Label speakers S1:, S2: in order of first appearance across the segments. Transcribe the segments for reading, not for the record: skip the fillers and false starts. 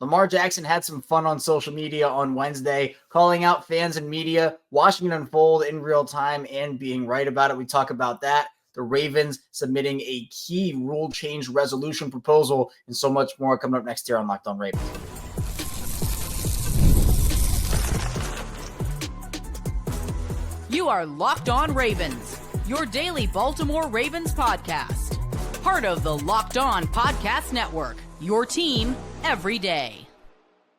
S1: Lamar Jackson had some fun on social media on Wednesday, calling out fans and media, watching it unfold in real time and being right about it. We talk about that. The Ravens submitting a key rule change resolution proposal and so much more coming up next year on Locked On Ravens.
S2: You are Locked On Ravens, your daily Baltimore Ravens podcast. Part of the Locked On Podcast Network, your team every day.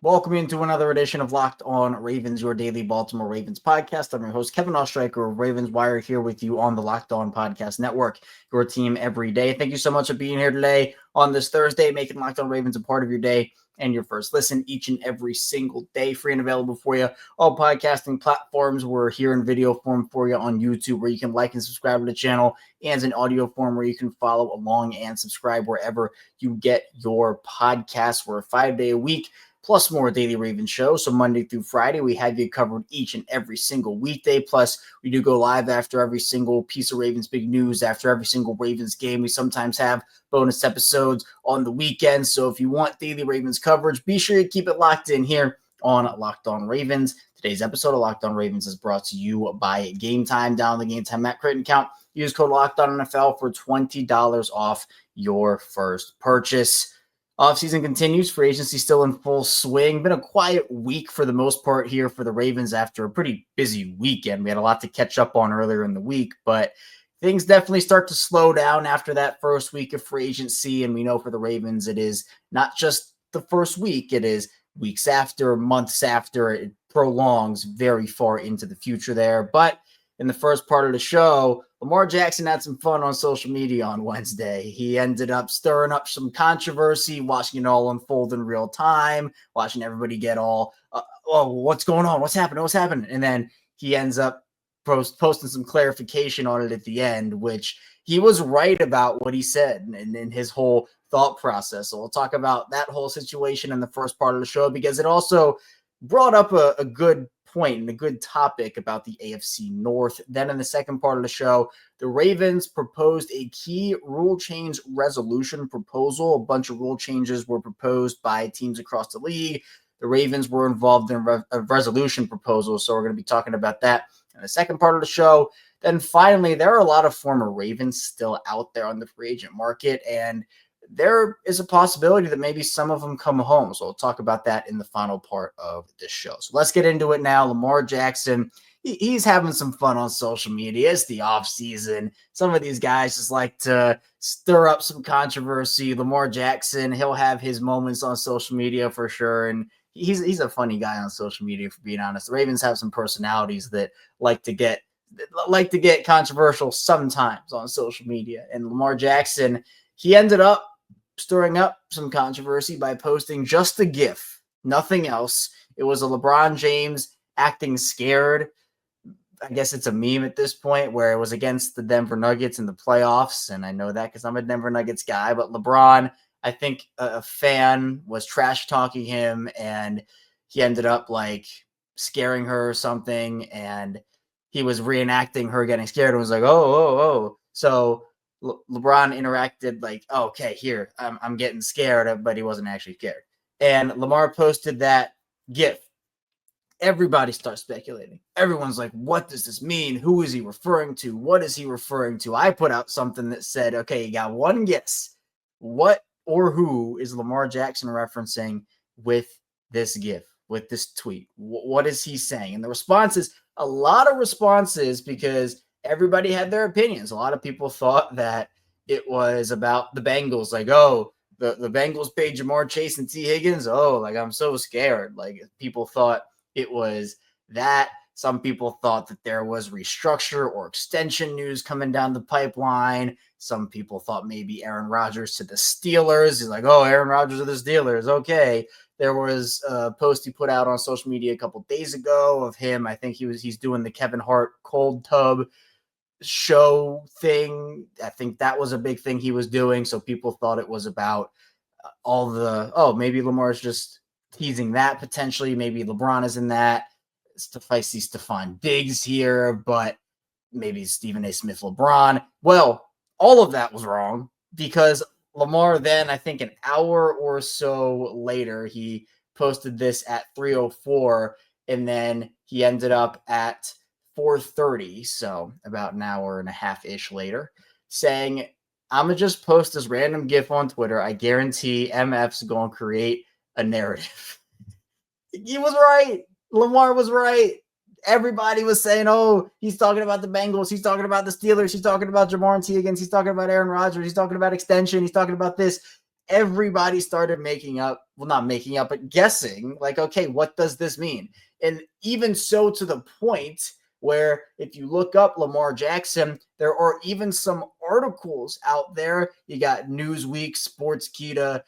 S1: Welcome into another edition of Locked On Ravens, your daily Baltimore Ravens podcast. I'm your host, Kevin Oestreicher of Ravens Wire, here with you on the Locked On Podcast Network, your team every day. Thank you so much for being here today on this Thursday, making Locked On Ravens a part of your day and your first listen each and every single day, free and available for you. All podcasting platforms. We're here in video form for you on YouTube, where you can like and subscribe to the channel, and in audio form where you can follow along and subscribe wherever you get your podcasts. We're a 5-day-a-week plus more daily Ravens show. So Monday through Friday, we have you covered each and every single weekday. Plus, we do go live after every single piece of Ravens big news, after every single Ravens game. We sometimes have bonus episodes on the weekends. So if you want daily Ravens coverage, be sure to keep it locked in here on Locked On Ravens. Today's episode of Locked On Ravens is brought to you by Gametime. Down the Gametime Matt Creighton account. Use code LOCKEDONNFL for $20 off your first purchase. Offseason continues. Free agency still in full swing. Been a quiet week for the most part here for the Ravens after a pretty busy weekend. We had a lot to catch up on earlier in the week, but things definitely start to slow down after that first week of free agency. And we know for the Ravens, it is not just the first week. It is weeks after, months after. It prolongs very far into the future there. But in the first part of the show, Lamar Jackson had some fun on social media on Wednesday. He ended up stirring up some controversy, watching it all unfold in real time, watching everybody get all, oh, what's going on? What's happening? What's happening? And then he ends up posting some clarification on it at the end, which he was right about what he said and in his whole thought process. So we'll talk about that whole situation in the first part of the show, because it also brought up a good point and a good topic about the AFC North. Then in the second part of the show, the Ravens proposed a key rule change resolution proposal. A bunch of rule changes were proposed by teams across the league. The Ravens were involved in a resolution proposal, so we're going to be talking about that in the second part of the show. Then finally, there are a lot of former Ravens still out there on the free agent market, and there is a possibility that maybe some of them come home. So we'll talk about that in the final part of this show. So let's get into it now. Lamar Jackson, he's having some fun on social media. It's the offseason. Some of these guys just like to stir up some controversy. Lamar Jackson, he'll have his moments on social media for sure. And he's a funny guy on social media, for being honest. The Ravens have some personalities that like to get controversial sometimes on social media. And Lamar Jackson, he ended up stirring up some controversy by posting just a GIF, nothing else. It was a LeBron James acting scared. I guess it's a meme at this point, where it was against the Denver Nuggets in the playoffs. And I know that because I'm a Denver Nuggets guy. But LeBron, I think a fan was trash talking him, and he ended up like scaring her or something. And he was reenacting her getting scared and was like, oh. So LeBron interacted like, oh, okay, here, I'm getting scared, but he wasn't actually scared. And Lamar posted that GIF. Everybody starts speculating. Everyone's like, what does this mean? Who is he referring to? What is he referring to? I put out something that said, okay, you got one guess. What or who is Lamar Jackson referencing with this GIF, with this tweet? What is he saying? And the responses, a lot of responses, because everybody had their opinions. A lot of people thought that it was about the Bengals. Like, oh, the Bengals paid Jamar Chase and T. Higgins. Oh, like, I'm so scared. Like, people thought it was that. Some people thought that there was restructure or extension news coming down the pipeline. Some people thought maybe Aaron Rodgers to the Steelers. He's like, oh, Aaron Rodgers to the Steelers. Okay. There was a post he put out on social media a couple days ago of him. I think he's doing the Kevin Hart cold tub show thing. I think that was a big thing he was doing. So people thought it was about maybe Lamar's just teasing that potentially. Maybe LeBron is in that. I see Stephon Diggs here, but maybe Stephen A. Smith LeBron. Well, all of that was wrong, because Lamar then, I think an hour or so later, he posted this at 3:04, and then he ended up at 4:30, so about an hour and a half-ish later, saying, I'm going to just post this random GIF on Twitter. I guarantee MF's going to create a narrative. He was right. Lamar was right. Everybody was saying, oh, he's talking about the Bengals. He's talking about the Steelers. He's talking about Jamar Higgins. He's talking about Aaron Rodgers. He's talking about extension. He's talking about this. Everybody started not making up, but guessing, like, okay, what does this mean? And even so, to the point where if you look up Lamar Jackson, there are even some articles out there. You got Newsweek, Sportskeeda.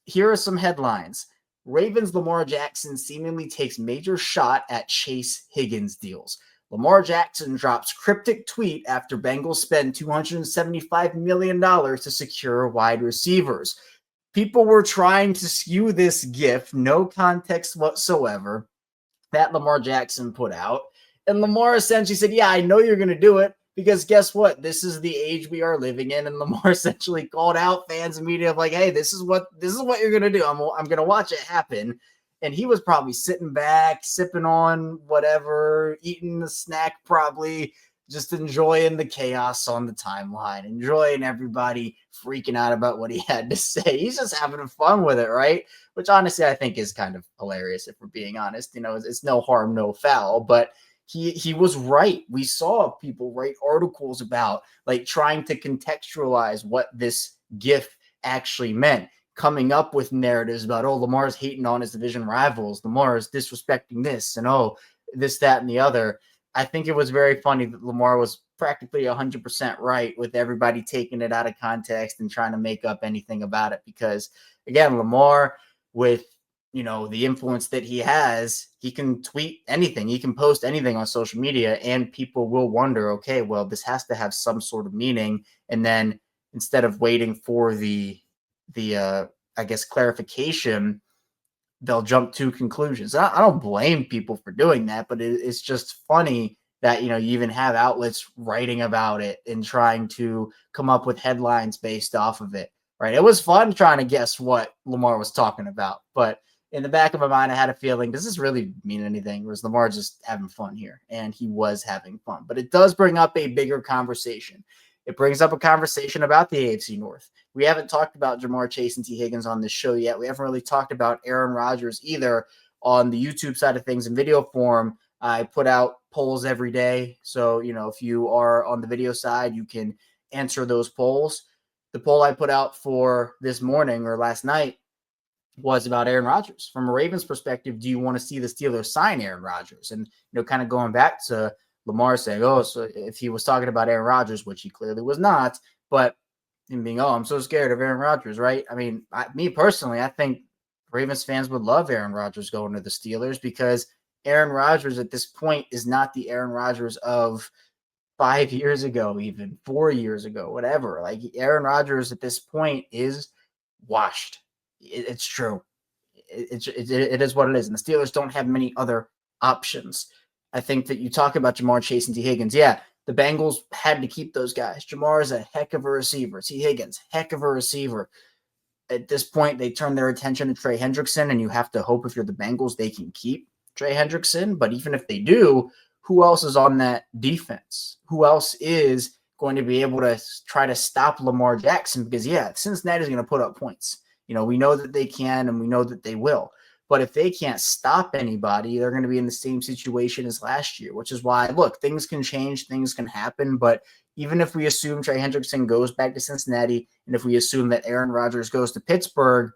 S1: Here are some headlines. Ravens Lamar Jackson seemingly takes major shot at Chase Higgins deals. Lamar Jackson drops cryptic tweet after Bengals spend $275 million to secure wide receivers. People were trying to skew this GIF, no context whatsoever, that Lamar Jackson put out. And Lamar essentially said, yeah, I know you're going to do it, because guess what? This is the age we are living in. And Lamar essentially called out fans and media of like, hey, this is what you're going to do. I'm going to watch it happen. And he was probably sitting back, sipping on whatever, eating a snack, probably just enjoying the chaos on the timeline, enjoying everybody freaking out about what he had to say. He's just having fun with it, right? Which honestly, I think is kind of hilarious, if we're being honest. You know, it's no harm, no foul, but he was right. We saw people write articles about like trying to contextualize what this GIF actually meant, coming up with narratives about, oh, Lamar's hating on his division rivals. Lamar is disrespecting this and, oh, this, that, and the other. I think it was very funny that Lamar was practically 100% right with everybody taking it out of context and trying to make up anything about it. Because, again, Lamar, with the influence that he has, he can tweet anything. He can post anything on social media, and people will wonder, okay, well, this has to have some sort of meaning. And then instead of waiting for the I guess, clarification, they'll jump to conclusions. I don't blame people for doing that, but it's just funny that, you even have outlets writing about it and trying to come up with headlines based off of it, right? It was fun trying to guess what Lamar was talking about, but in the back of my mind, I had a feeling, does this really mean anything? Or is Lamar just having fun here? And he was having fun. But it does bring up a bigger conversation. It brings up a conversation about the AFC North. We haven't talked about Jamar Chase and T. Higgins on this show yet. We haven't really talked about Aaron Rodgers either on the YouTube side of things in video form. I put out polls every day. So, if you are on the video side, you can answer those polls. The poll I put out for this morning or last night was about Aaron Rodgers. From a Ravens perspective, do you want to see the Steelers sign Aaron Rodgers? And, kind of going back to Lamar saying, oh, so if he was talking about Aaron Rodgers, which he clearly was not, but him being, oh, I'm so scared of Aaron Rodgers, right? I mean, me personally, I think Ravens fans would love Aaron Rodgers going to the Steelers, because Aaron Rodgers at this point is not the Aaron Rodgers of 5 years ago, even 4 years ago, whatever. Like, Aaron Rodgers at this point is washed. It's true. It is what it is. And the Steelers don't have many other options. I think that you talk about Jamar Chase and T. Higgins. Yeah, the Bengals had to keep those guys. Jamar is a heck of a receiver. T. Higgins, heck of a receiver. At this point, they turn their attention to Trey Hendrickson, and you have to hope if you're the Bengals, they can keep Trey Hendrickson. But even if they do, who else is on that defense? Who else is going to be able to try to stop Lamar Jackson? Because, yeah, Cincinnati's going to put up points. We know that they can, and we know that they will. But if they can't stop anybody, they're going to be in the same situation as last year, which is why, look, things can change, things can happen. But even if we assume Trey Hendrickson goes back to Cincinnati, and if we assume that Aaron Rodgers goes to Pittsburgh,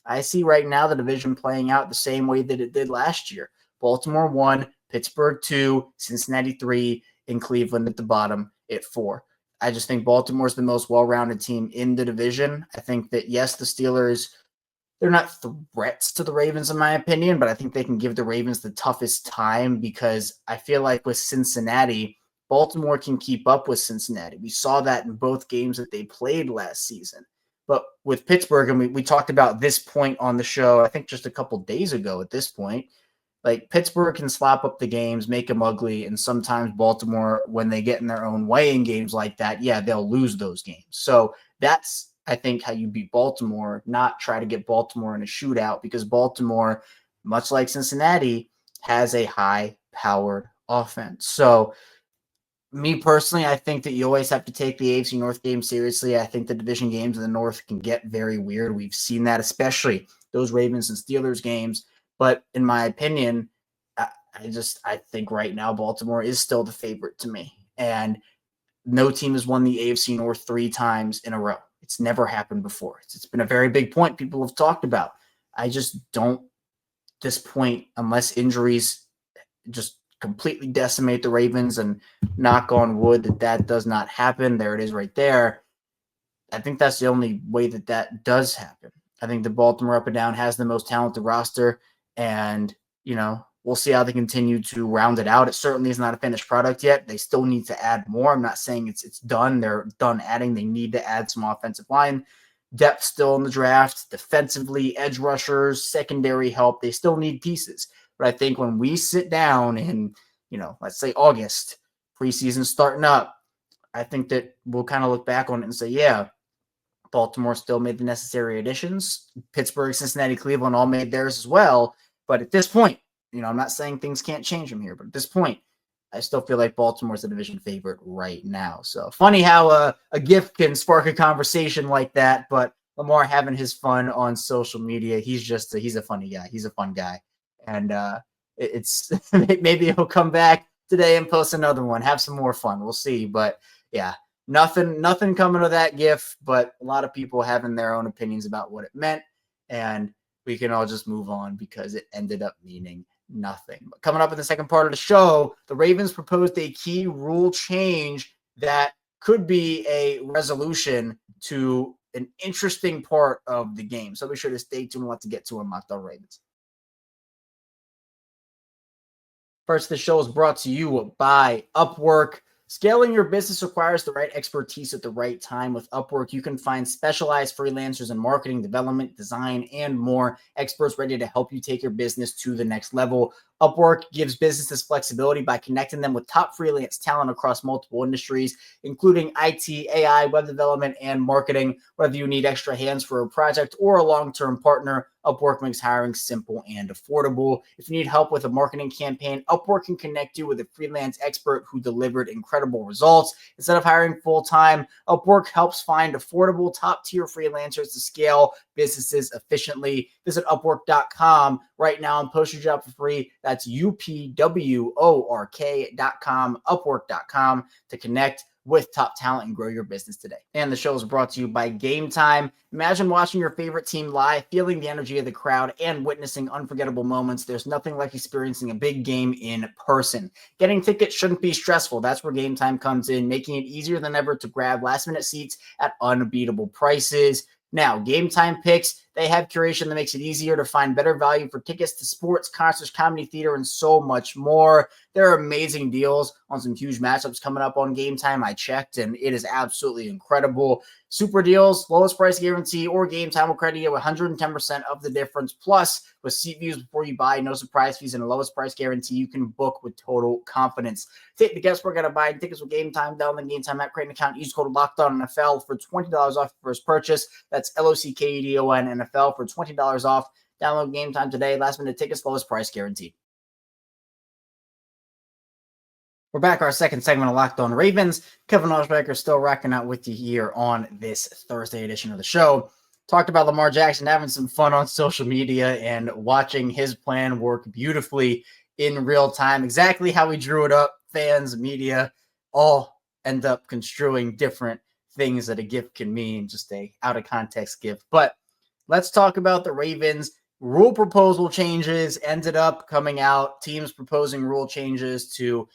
S1: I see right now the division playing out the same way that it did last year. Baltimore 1, Pittsburgh 2, Cincinnati 3, and Cleveland at the bottom at 4. I just think Baltimore's the most well-rounded team in the division. I think that, yes, the Steelers, they're not threats to the Ravens, in my opinion, but I think they can give the Ravens the toughest time, because I feel like with Cincinnati, Baltimore can keep up with Cincinnati. We saw that in both games that they played last season. But with Pittsburgh, and we talked about this point on the show, I think just a couple days ago at this point, like, Pittsburgh can slop up the games, make them ugly, and sometimes Baltimore, when they get in their own way in games like that, yeah, they'll lose those games. So that's I think, how you beat Baltimore, not try to get Baltimore in a shootout, because Baltimore, much like Cincinnati, has a high-powered offense. So me personally, I think that you always have to take the AFC North game seriously. I think the division games in the North can get very weird. We've seen that, especially those Ravens and Steelers games. But in my opinion, I think right now Baltimore is still the favorite to me. And no team has won the AFC North 3 times in a row. It's never happened before. It's been a very big point people have talked about. I just don't, at this point, unless injuries just completely decimate the Ravens, and knock on wood that does not happen. There it is right there. I think that's the only way that does happen. I think the Baltimore up and down has the most talented roster, and, we'll see how they continue to round it out. It certainly is not a finished product yet. They still need to add more. I'm not saying it's done. They're done adding. They need to add some offensive line depth still in the draft, defensively, edge rushers, secondary help. They still need pieces. But I think when we sit down in, let's say August, preseason starting up, I think that we'll kind of look back on it and say, yeah, Baltimore still made the necessary additions. Pittsburgh, Cincinnati, Cleveland all made theirs as well. But at this point, I'm not saying things can't change from here, but at this point, I still feel like Baltimore's the division favorite right now. So funny how a gift can spark a conversation like that, but Lamar having his fun on social media. He's a funny guy. He's a fun guy. And it's maybe he'll come back today and post another one, have some more fun. We'll see. But yeah, nothing coming of that gift, but a lot of people having their own opinions about what it meant. And we can all just move on because it ended up meaning nothing. But coming up in the second part of the show, the Ravens proposed a key rule change that could be a resolution to an interesting part of the game. So be sure to stay tuned. We'll have to get to Locked On Ravens. First, the show is brought to you by Upwork. Scaling your business requires the right expertise at the right time. With Upwork, you can find specialized freelancers in marketing, development, design, and more. Experts ready to help you take your business to the next level. Upwork gives businesses flexibility by connecting them with top freelance talent across multiple industries, including IT, AI, web development, and marketing. Whether you need extra hands for a project or a long-term partner, Upwork makes hiring simple and affordable. If you need help with a marketing campaign, Upwork can connect you with a freelance expert who delivered incredible results. Instead of hiring full-time, Upwork helps find affordable, top-tier freelancers to scale businesses efficiently. Visit Upwork.com right now and post your job for free. That's UPWORK.com, Upwork.com, to connect with top talent and grow your business today. And the show is brought to you by Gametime. Imagine watching your favorite team live, feeling the energy of the crowd, and witnessing unforgettable moments. There's nothing like experiencing a big game in person. Getting tickets shouldn't be stressful. That's where Gametime comes in, making it easier than ever to grab last-minute seats at unbeatable prices. Now, Gametime Picks, they have curation that makes it easier to find better value for tickets to sports, concerts, comedy, theater, and so much more. There are amazing deals on some huge matchups coming up on Gametime. I checked, and it is absolutely incredible. Super deals, lowest price guarantee, or Gametime will credit you 110% of the difference. Plus, with seat views before you buy, no surprise fees, and a lowest price guarantee, you can book with total confidence. Take the guesswork out of buying tickets with Gametime. Download the Gametime app, create an account, use code LOCKEDONNFL for $20 off your first purchase. That's LOCKEDON NFL for $20 off. Download Gametime today. Last minute tickets, lowest price guaranteed. We're back, our second segment of Locked On Ravens. Kevin Oestreicher still rocking out with you here on this Thursday edition of the show. Talked about Lamar Jackson having some fun on social media and watching his plan work beautifully in real time. Exactly how he drew it up. Fans, media, all end up construing different things that a gift can mean, just a out of context gift. But let's talk about the Ravens. Rule proposal changes ended up coming out. Teams proposing rule changes to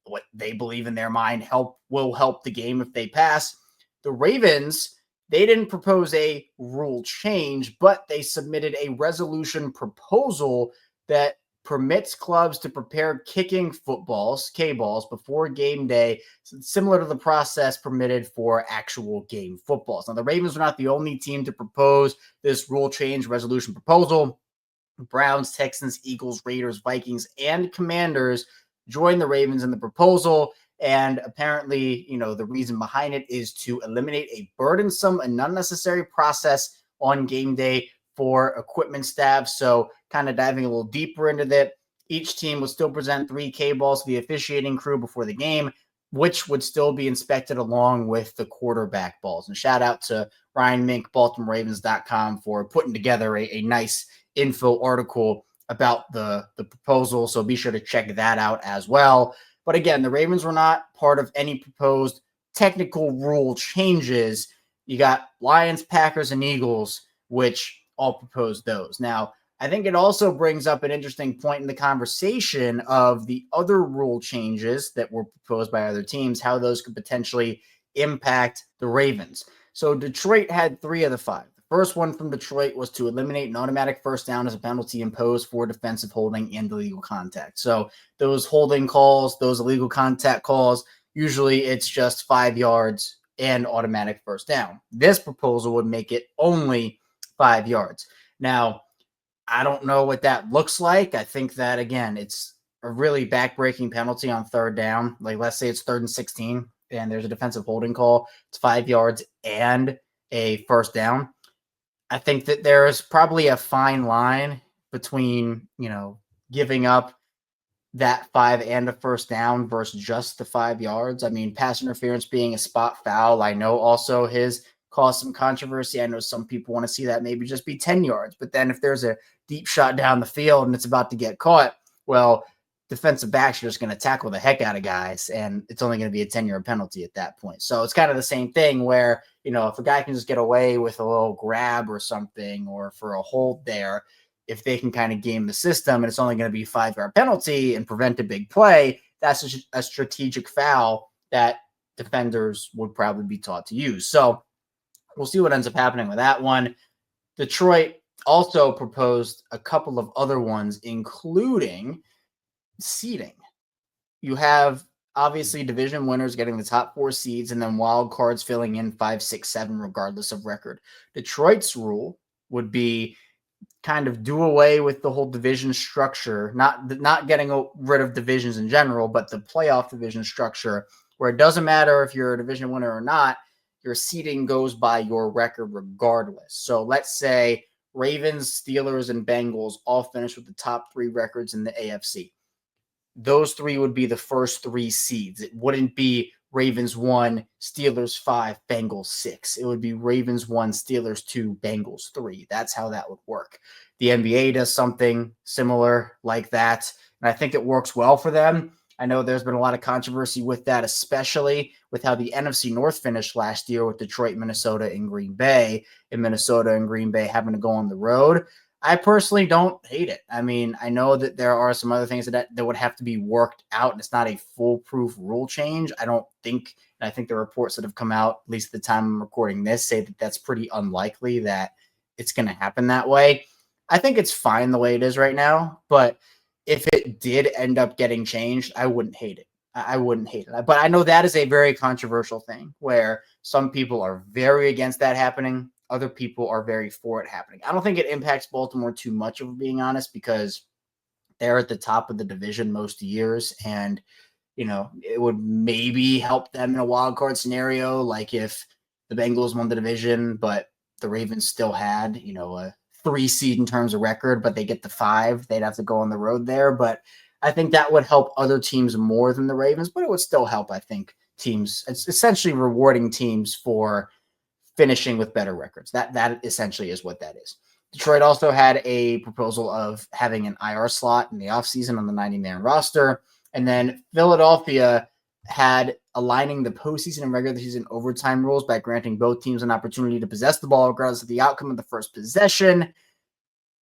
S1: what they believe in their mind will help the game if they pass. The Ravens, they didn't propose a rule change, but they submitted a resolution proposal that permits clubs to prepare kicking footballs, K-balls, before game day, similar to the process permitted for actual game footballs. Now, the Ravens were not the only team to propose this rule change resolution proposal. Browns, Texans, Eagles, Raiders, Vikings, and Commanders joined the Ravens in the proposal. And apparently, the reason behind it is to eliminate a burdensome and unnecessary process on game day for equipment staff. So kind of diving a little deeper into that, each team will still present 3 K-balls to the officiating crew before the game, which would still be inspected along with the quarterback balls. And shout out to Ryan Mink, BaltimoreRavens.com, for putting together a nice info article about the proposal. So be sure to check that out as well. But again, the Ravens were not part of any proposed technical rule changes. You got Lions, Packers, and Eagles, which all proposed those. Now, I think it also brings up an interesting point in the conversation of the other rule changes that were proposed by other teams, how those could potentially impact the Ravens. So Detroit had 3 of the 5. The first one from Detroit was to eliminate an automatic first down as a penalty imposed for defensive holding and illegal contact. So those holding calls, those illegal contact calls, usually it's just 5 yards and automatic first down. This proposal would make it only 5 yards. Now, I don't know what that looks like. I think that, again, it's a really back-breaking penalty on third down. Like, let's say it's 3rd and 16, and there's a defensive holding call. It's 5 yards and a first down. I think that there is probably a fine line between, giving up that 5 and a first down versus just the 5 yards. I mean, pass interference being a spot foul, I know also his caused some controversy. I know some people want to see that maybe just be 10 yards. But then if there's a deep shot down the field and it's about to get caught, well, defensive backs are just going to tackle the heck out of guys, and it's only going to be a 10-yard penalty at that point. So it's kind of the same thing where, if a guy can just get away with a little grab or something, or for a hold there, if they can kind of game the system and it's only going to be a 5-yard penalty and prevent a big play, that's a strategic foul that defenders would probably be taught to use. So we'll see what ends up happening with that one. Detroit also proposed a couple of other ones, including seeding. You have obviously division winners getting the top 4 seeds, and then wild cards filling in 5, 6, 7, regardless of record. Detroit's rule would be kind of do away with the whole division structure, not getting rid of divisions in general, but the playoff division structure, where it doesn't matter if you're a division winner or not, your seeding goes by your record regardless. So let's say Ravens, Steelers, and Bengals all finish with the top 3 records in the AFC. Those 3 would be the first 3 seeds. It wouldn't be Ravens 1, Steelers 5, Bengals 6. It would be Ravens 1, Steelers 2, Bengals 3. That's how that would work. The NBA does something similar like that, and I think it works well for them. I know there's been a lot of controversy with that, especially with how the NFC North finished last year with Detroit, Minnesota, and Green Bay, and Minnesota and Green Bay having to go on the road. I personally don't hate it. I mean, I know that there are some other things that would have to be worked out, and it's not a foolproof rule change. I don't think, and I think the reports that have come out, at least at the time I'm recording this, say that that's pretty unlikely that it's going to happen that way. I think it's fine the way it is right now, but if it did end up getting changed, I wouldn't hate it. I wouldn't hate it. But I know that is a very controversial thing where some people are very against that happening. Other people are very for it happening. I don't think it impacts Baltimore too much, if being honest, because they're at the top of the division most years. And, it would maybe help them in a wild card scenario, like if the Bengals won the division, but the Ravens still had, a 3 seed in terms of record, but they get the 5, they'd have to go on the road there. But I think that would help other teams more than the Ravens, but it would still help, I think, teams. It's essentially rewarding teams for finishing with better records. That essentially is what that is. Detroit also had a proposal of having an IR slot in the offseason on the 90-man roster. And then Philadelphia had aligning the postseason and regular season overtime rules by granting both teams an opportunity to possess the ball regardless of the outcome of the first possession.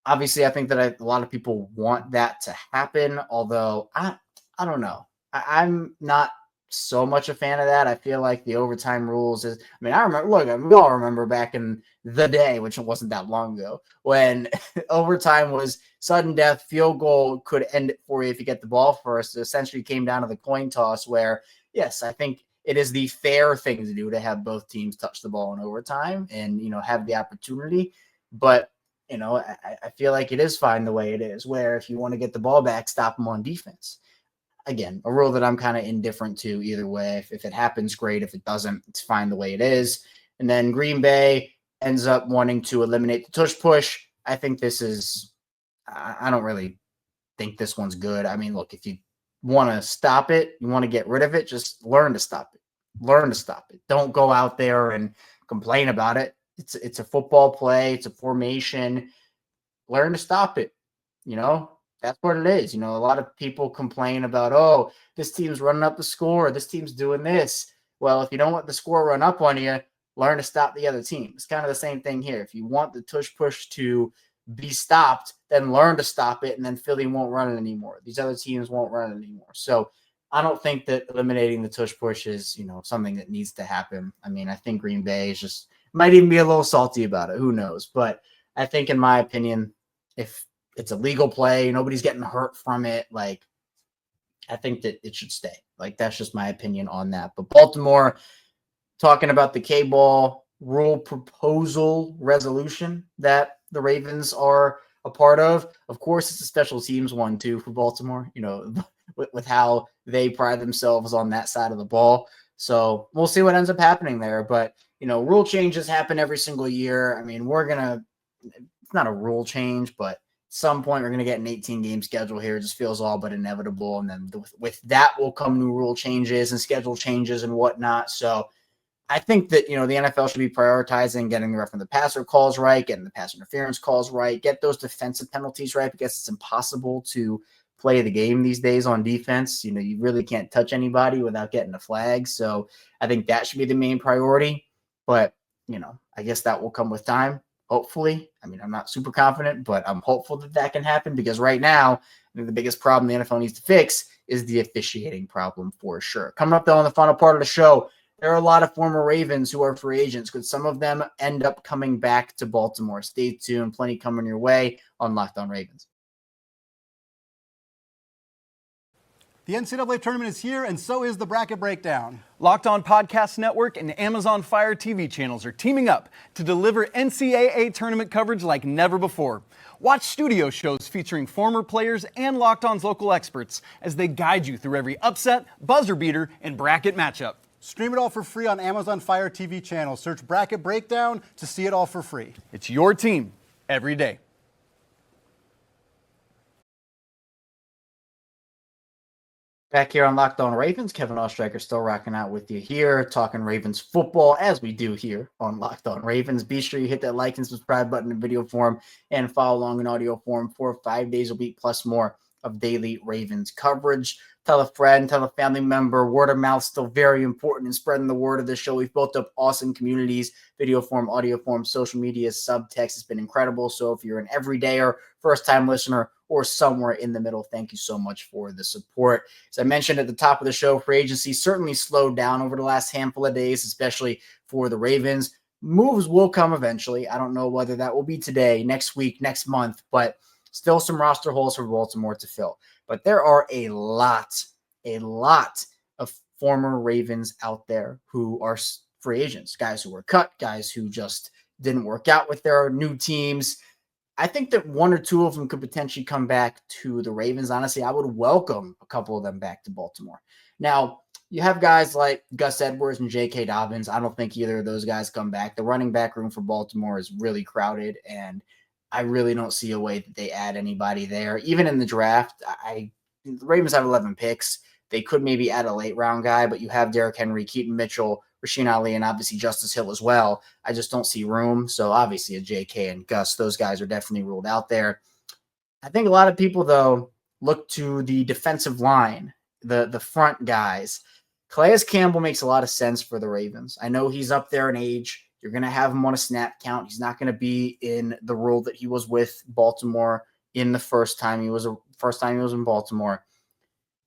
S1: Obviously, I think that a lot of people want that to happen, although I don't know. I'm not so much a fan of that. I feel like the overtime rules is, I remember, we all remember back in the day, which wasn't that long ago, when overtime was sudden death, field goal could end it for you if you get the ball first. It essentially came down to the coin toss where, yes, I think it is the fair thing to do to have both teams touch the ball in overtime and, have the opportunity. But, I feel like it is fine the way it is, where if you want to get the ball back, stop them on defense. again, a rule that I'm kind of indifferent to either way. If it happens, great. If it doesn't, it's fine the way it is. And then Green Bay ends up wanting to eliminate the tush push. I think this is, I don't really think this one's good. I mean, look, if you want to stop it, you want to get rid of it, just learn to stop it. Learn to stop it. Don't go out there and complain about it. It's a football play. It's a formation. Learn to stop it. That's what it is. A lot of people complain about, oh, this team's running up the score. This team's doing this. Well, if you don't want the score run up on you, learn to stop the other team. It's kind of the same thing here. If you want the tush push to be stopped, then learn to stop it, and then Philly won't run it anymore. These other teams won't run it anymore. So I don't think that eliminating the tush push is, something that needs to happen. I mean, I think Green Bay is just might even be a little salty about it. Who knows? But I think, in my opinion, if it's a legal play, nobody's getting hurt from it, I think that it should stay. That's just my opinion on that. But Baltimore, talking about the K-ball rule proposal resolution that the Ravens are a part of. Of course, it's a special teams one too for Baltimore, with how they pride themselves on that side of the ball. So we'll see what ends up happening there. But, rule changes happen every single year. I mean, it's not a rule change, but at some point we're going to get an 18-game schedule here. It just feels all but inevitable. And then with that will come new rule changes and schedule changes and whatnot. So I think that, the NFL should be prioritizing getting the roughing the passer calls right, getting the pass interference calls right, get those defensive penalties right, because it's impossible to play the game these days on defense. You really can't touch anybody without getting a flag. So I think that should be the main priority. But, I guess that will come with time, hopefully. I mean, I'm not super confident, but I'm hopeful that can happen, because right now, I think the biggest problem the NFL needs to fix is the officiating problem for sure. Coming up, though, on the final part of the show, there are a lot of former Ravens who are free agents. Could some of them end up coming back to Baltimore? Stay tuned. Plenty coming your way on Locked On Ravens.
S3: The NCAA tournament is here, and so is the Bracket Breakdown.
S4: Locked On Podcast Network and Amazon Fire TV channels are teaming up to deliver NCAA tournament coverage like never before. Watch studio shows featuring former players and Locked On's local experts as they guide you through every upset, buzzer beater, and bracket matchup.
S3: Stream it all for free on Amazon Fire TV channel. Search Bracket Breakdown to see it all for free.
S4: It's your team every day.
S1: Back here on Locked On Ravens, Kevin Oestreicher still rocking out with you here, talking Ravens football as we do here on Locked On Ravens. Be sure you hit that like and subscribe button in video form and follow along in audio form for 5 days a week plus more of daily Ravens coverage. Tell a friend, tell a family member. Word of mouth still very important in spreading the word of the show. We've built up awesome communities, video form, audio form, social media, subtext. It's been incredible. So if you're an everydayer, first-time listener, or somewhere in the middle, thank you so much for the support. As I mentioned at the top of the show, free agency certainly slowed down over the last handful of days, especially for the Ravens. Moves will come eventually. I don't know whether that will be today, next week, next month, but still some roster holes for Baltimore to fill. But there are a lot of former Ravens out there who are free agents, guys who were cut, guys who just didn't work out with their new teams. I think that one or two of them could potentially come back to the Ravens. Honestly, I would welcome a couple of them back to Baltimore. Now, you have guys like Gus Edwards and J.K. Dobbins. I don't think either of those guys come back. The running back room for Baltimore is really crowded, and I really don't see a way that they add anybody there. Even in the draft, the Ravens have 11 picks. They could maybe add a late round guy, but you have Derrick Henry, Keaton Mitchell, Rasheen Ali, and obviously Justice Hill as well. I just don't see room. So obviously a JK and Gus, those guys are definitely ruled out there. I think a lot of people, though, look to the defensive line, the front guys. Calais Campbell makes a lot of sense for the Ravens. I know he's up there in age. You're going to have him on a snap count. He's not going to be in the role that he was with Baltimore in the first time he was in Baltimore.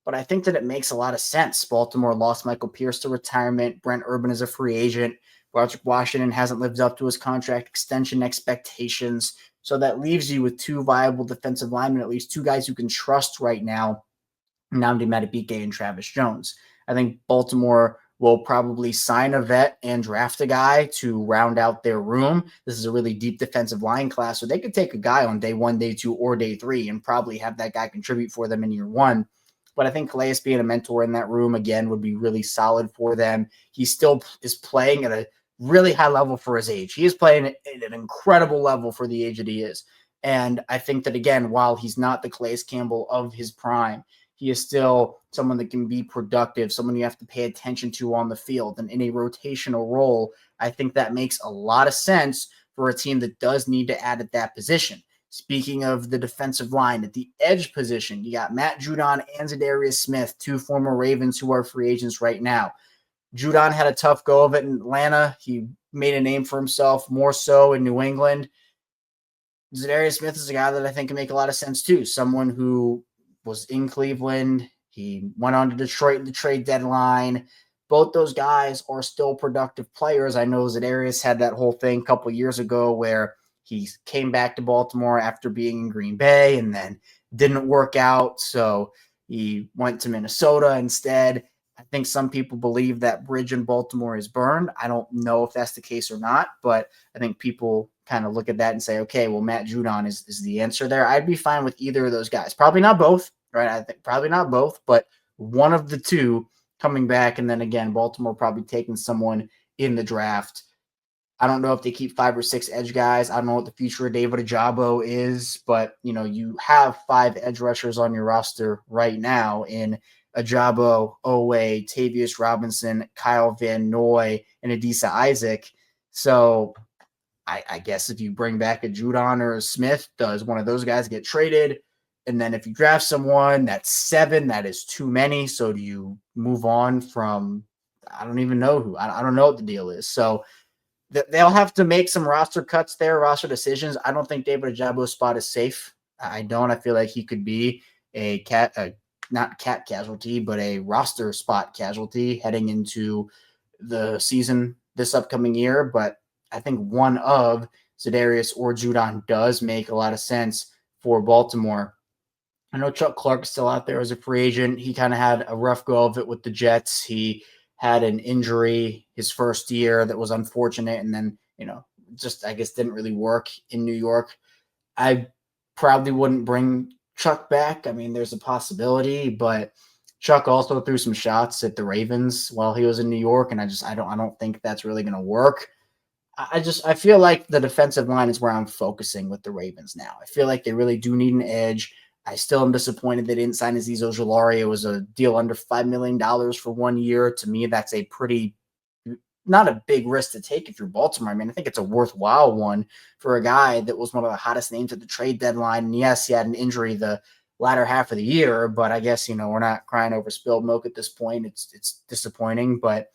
S1: But I think that it makes a lot of sense. Baltimore lost Michael Pierce to retirement. Brent Urban is a free agent. Roderick Washington hasn't lived up to his contract extension expectations. So that leaves you with two viable defensive linemen, at least two guys who can trust right now, Nnamdi Madubuike and Travis Jones. I think Baltimore will probably sign a vet and draft a guy to round out their room. This is a really deep defensive line class, so they could take a guy on day 1, day 2, or day 3 and probably have that guy contribute for them in year 1. But I think Calais being a mentor in that room, again, would be really solid for them. He still is playing at a really high level for his age. He is playing at an incredible level for the age that he is. And I think that, again, while he's not the Calais Campbell of his prime, he is still someone that can be productive, someone you have to pay attention to on the field. And in a rotational role, I think that makes a lot of sense for a team that does need to add at that position. Speaking of the defensive line, at the edge position, you got Matt Judon and Zadarius Smith, two former Ravens who are free agents right now. Judon had a tough go of it in Atlanta. He made a name for himself more so in New England. Zadarius Smith is a guy that I think can make a lot of sense too. Someone who was in Cleveland. He went on to Detroit in the trade deadline. Both those guys are still productive players. I know Zadarius had that whole thing a couple of years ago where he came back to Baltimore after being in Green Bay and then didn't work out. So he went to Minnesota instead. I think some people believe that bridge in Baltimore is burned. I don't know if that's the case or not, but I think people kind of look at that and say, okay, well, Matt Judon is the answer there. I'd be fine with either of those guys. Probably not both, right? I think probably not both, but one of the two coming back. And then again, Baltimore probably taking someone in the draft. I don't know if they keep 5 or 6 edge guys. I don't know what the future of David Ojabo is, but you have 5 edge rushers on your roster right now in Ojabo, Owe, Tavius Robinson, Kyle Van Noy, and Adisa Isaac. So I guess if you bring back a Judon or a Smith, does one of those guys get traded? And then if you draft someone that's 7, that is too many. So do you move on from, I don't even know who. I don't know what the deal is. So they'll have to make some roster cuts there, roster decisions. I don't think David Ajabo's spot is safe. I don't. I feel like he could be not cap casualty, but a roster spot casualty heading into the season this upcoming year. But I think one of Zadarius or Judon does make a lot of sense for Baltimore. I know Chuck Clark's still out there as a free agent. He kind of had a rough go of it with the Jets. He had an injury his first year that was unfortunate, and then, just I guess didn't really work in New York. I probably wouldn't bring Chuck back. I mean, there's a possibility, but Chuck also threw some shots at the Ravens while he was in New York, and I don't think that's really going to work. I feel like the defensive line is where I'm focusing with the Ravens now. I feel like they really do need an edge. I still am disappointed they didn't sign Azeez Ojulari. It was a deal under $5 million for 1 year. To me, that's a pretty, not a big risk to take if you're Baltimore. I mean, I think it's a worthwhile one for a guy that was one of the hottest names at the trade deadline. And yes, he had an injury the latter half of the year, but I guess, we're not crying over spilled milk at this point. It's disappointing, but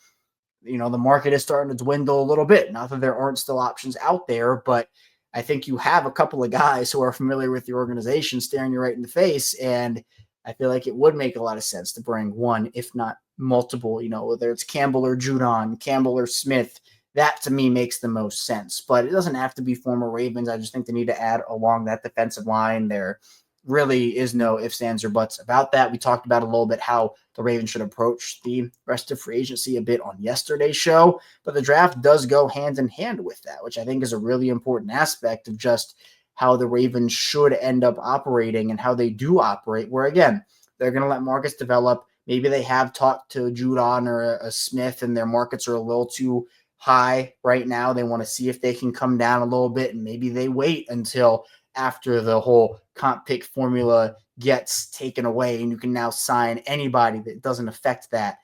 S1: the market is starting to dwindle a little bit. Not that there aren't still options out there, but I think you have a couple of guys who are familiar with the organization staring you right in the face. And I feel like it would make a lot of sense to bring one, if not multiple, whether it's Campbell or Judon, Campbell or Smith. That to me makes the most sense, but it doesn't have to be former Ravens. I just think they need to add along that defensive line. There really is no ifs, ands, or buts about that. We talked about a little bit how the Ravens should approach the rest of free agency a bit on yesterday's show, but the draft does go hand in hand with that, which I think is a really important aspect of just how the Ravens should end up operating and how they do operate, where again, they're going to let markets develop. Maybe they have talked to Judon or a Smith and their markets are a little too high right now. They want to see if they can come down a little bit, and maybe they wait until after the whole comp pick formula gets taken away and you can now sign anybody that doesn't affect that.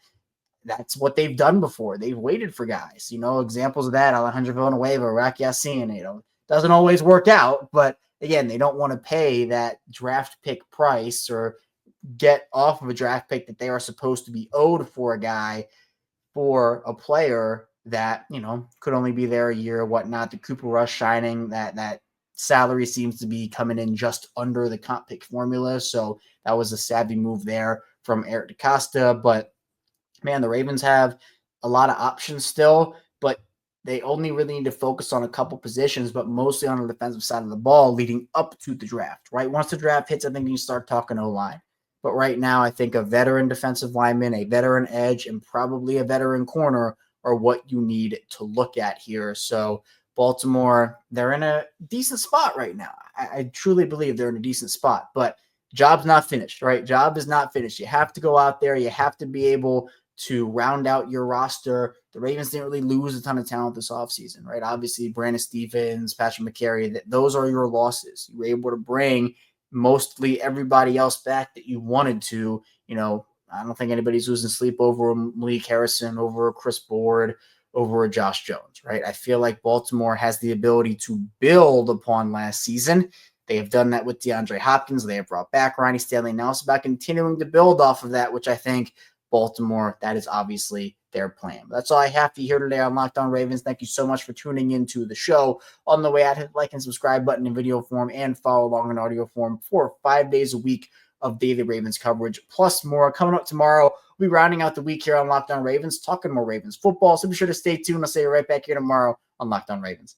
S1: That's what they've done before. They've waited for guys, examples of that, Alejandro Villanueva, Rock Ya-Sin, doesn't always work out, but again, they don't want to pay that draft pick price or get off of a draft pick that they are supposed to be owed for a guy, for a player that, could only be there a year or whatnot. The Cooper Rush shining, that salary seems to be coming in just under the comp pick formula. So that was a savvy move there from Eric DeCosta. But man, the Ravens have a lot of options still, but they only really need to focus on a couple positions, but mostly on the defensive side of the ball leading up to the draft, right? Once the draft hits, I think you start talking O-line. But right now, I think a veteran defensive lineman, a veteran edge, and probably a veteran corner are what you need to look at here. So Baltimore, they're in a decent spot right now. I truly believe they're in a decent spot, but job's not finished, right? Job is not finished. You have to go out there. You have to be able to round out your roster. The Ravens didn't really lose a ton of talent this offseason, right? Obviously, Brandon Stephens, Patrick McCary, those are your losses. You were able to bring mostly everybody else back that you wanted to. I don't think anybody's losing sleep over Malik Harrison, over Chris Board, over Josh Jones, right? I feel like Baltimore has the ability to build upon last season. They have done that with DeAndre Hopkins. They have brought back Ronnie Stanley. Now it's about continuing to build off of that, which I think Baltimore, that is obviously their plan. That's all I have for you here today on Locked On Ravens. Thank you so much for tuning into the show. On the way out, hit the like and subscribe button in video form and follow along in audio form for 5 days a week of daily Ravens coverage, plus more. Coming up tomorrow, we'll be rounding out the week here on Locked On Ravens, talking more Ravens football. So be sure to stay tuned. I'll see you right back here tomorrow on Locked On Ravens.